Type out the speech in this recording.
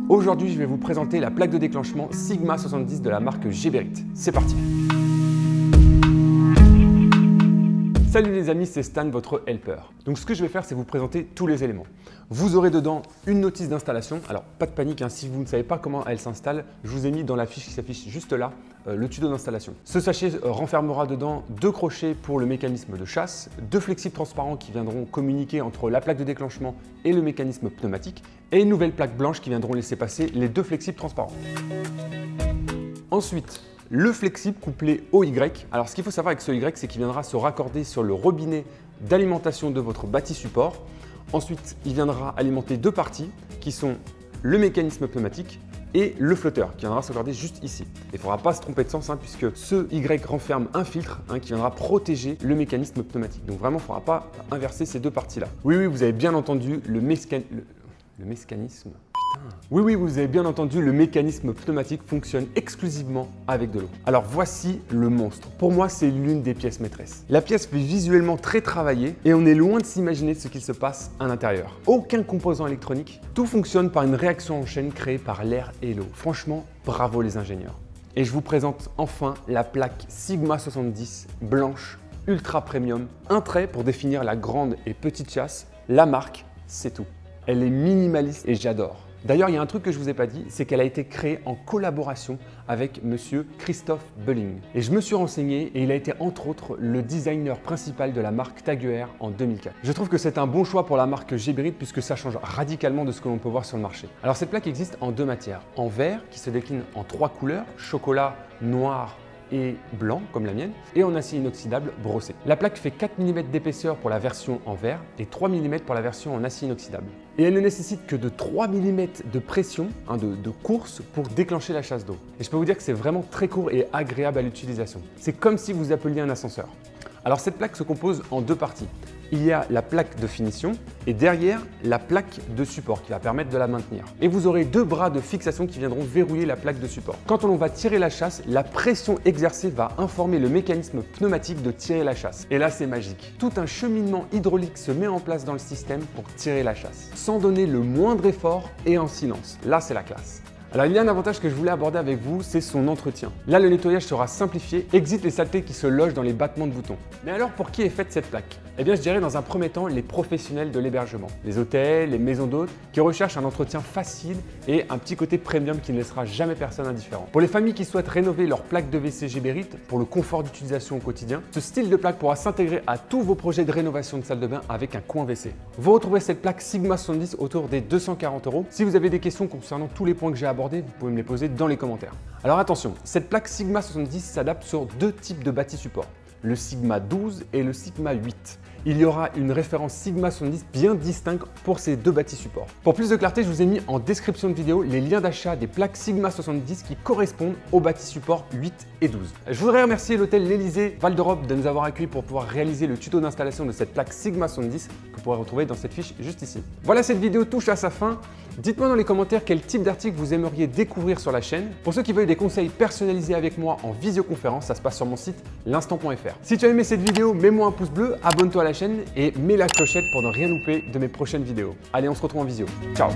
Aujourd'hui, je vais vous présenter la plaque de déclenchement Sigma 70 de la marque Geberit. C'est parti! Salut les amis, c'est Stan, votre helper. Donc ce que je vais faire, c'est vous présenter tous les éléments. Vous aurez dedans une notice d'installation. Alors pas de panique, si vous ne savez pas comment elle s'installe, je vous ai mis dans la fiche qui s'affiche juste là, le tuto d'installation. Ce sachet renfermera dedans 2 crochets pour le mécanisme de chasse, 2 flexibles transparents qui viendront communiquer entre la plaque de déclenchement et le mécanisme pneumatique, et une nouvelle plaque blanche qui viendront laisser passer les 2 flexibles transparents. Ensuite, le flexible couplé au Y. Alors ce qu'il faut savoir avec ce Y, c'est qu'il viendra se raccorder sur le robinet d'alimentation de votre bâti support. Ensuite, il viendra alimenter 2 parties qui sont le mécanisme pneumatique et le flotteur qui viendra s'accorder juste ici. Il ne faudra pas se tromper de sens puisque ce Y renferme un filtre qui viendra protéger le mécanisme pneumatique. Donc vraiment, il ne faudra pas inverser ces 2 parties-là. Oui, vous avez bien entendu le mécanisme. Oui, vous avez bien entendu, le mécanisme pneumatique fonctionne exclusivement avec de l'eau. Alors voici le monstre. Pour moi, c'est l'une des pièces maîtresses. La pièce fait visuellement très travaillée et on est loin de s'imaginer ce qu'il se passe à l'intérieur. Aucun composant électronique, tout fonctionne par une réaction en chaîne créée par l'air et l'eau. Franchement, bravo les ingénieurs. Et je vous présente enfin la plaque Sigma 70 blanche, ultra premium. Un trait pour définir la grande et petite chasse, la marque, c'est tout. Elle est minimaliste et j'adore. D'ailleurs, il y a un truc que je ne vous ai pas dit, c'est qu'elle a été créée en collaboration avec monsieur Christophe Belling. Et je me suis renseigné et il a été entre autres le designer principal de la marque TAG Heuer en 2004. Je trouve que c'est un bon choix pour la marque Geberit puisque ça change radicalement de ce que l'on peut voir sur le marché. Alors cette plaque existe en 2 matières. En verre qui se décline en 3 couleurs, chocolat, noir et blanc comme la mienne, et en acier inoxydable brossé. La plaque fait 4 mm d'épaisseur pour la version en verre et 3 mm pour la version en acier inoxydable. Et elle ne nécessite que de 3 mm de pression, de course pour déclencher la chasse d'eau. Et je peux vous dire que c'est vraiment très court et agréable à l'utilisation. C'est comme si vous appeliez un ascenseur. Alors cette plaque se compose en 2 parties. Il y a la plaque de finition et derrière la plaque de support qui va permettre de la maintenir. Et vous aurez 2 bras de fixation qui viendront verrouiller la plaque de support. Quand on va tirer la chasse, la pression exercée va informer le mécanisme pneumatique de tirer la chasse. Et là, c'est magique. Tout un cheminement hydraulique se met en place dans le système pour tirer la chasse, sans donner le moindre effort et en silence. Là, c'est la classe. Alors il y a un avantage que je voulais aborder avec vous, c'est son entretien. Là, le nettoyage sera simplifié, exit les saletés qui se logent dans les battements de boutons. Mais alors, pour qui est faite cette plaque? Eh bien, je dirais dans un premier temps les professionnels de l'hébergement, les hôtels, les maisons d'hôtes, qui recherchent un entretien facile et un petit côté premium qui ne laissera jamais personne indifférent. Pour les familles qui souhaitent rénover leur plaque de WC Geberit pour le confort d'utilisation au quotidien, ce style de plaque pourra s'intégrer à tous vos projets de rénovation de salle de bain avec un coin WC. Vous retrouverez cette plaque Sigma 70 autour des 240 €. Si vous avez des questions concernant tous les points que j'ai abordés, vous pouvez me les poser dans les commentaires. Alors attention, cette plaque Sigma 70 s'adapte sur 2 types de bâti support, le Sigma 12 et le Sigma 8. Il y aura une référence Sigma 70 bien distincte pour ces 2 bâtis supports. Pour plus de clarté, je vous ai mis en description de vidéo les liens d'achat des plaques Sigma 70 qui correspondent aux bâtis supports 8 et 12. Je voudrais remercier l'hôtel L'Elysée Val d'Europe de nous avoir accueillis pour pouvoir réaliser le tuto d'installation de cette plaque Sigma 70 que vous pourrez retrouver dans cette fiche juste ici. Voilà, cette vidéo touche à sa fin. Dites-moi dans les commentaires quel type d'article vous aimeriez découvrir sur la chaîne. Pour ceux qui veulent des conseils personnalisés avec moi en visioconférence, ça se passe sur mon site l'instant.fr. Si tu as aimé cette vidéo, mets-moi un pouce bleu, abonne-toi à la chaîne et mets la clochette pour ne rien louper de mes prochaines vidéos. Allez, on se retrouve en visio. Ciao!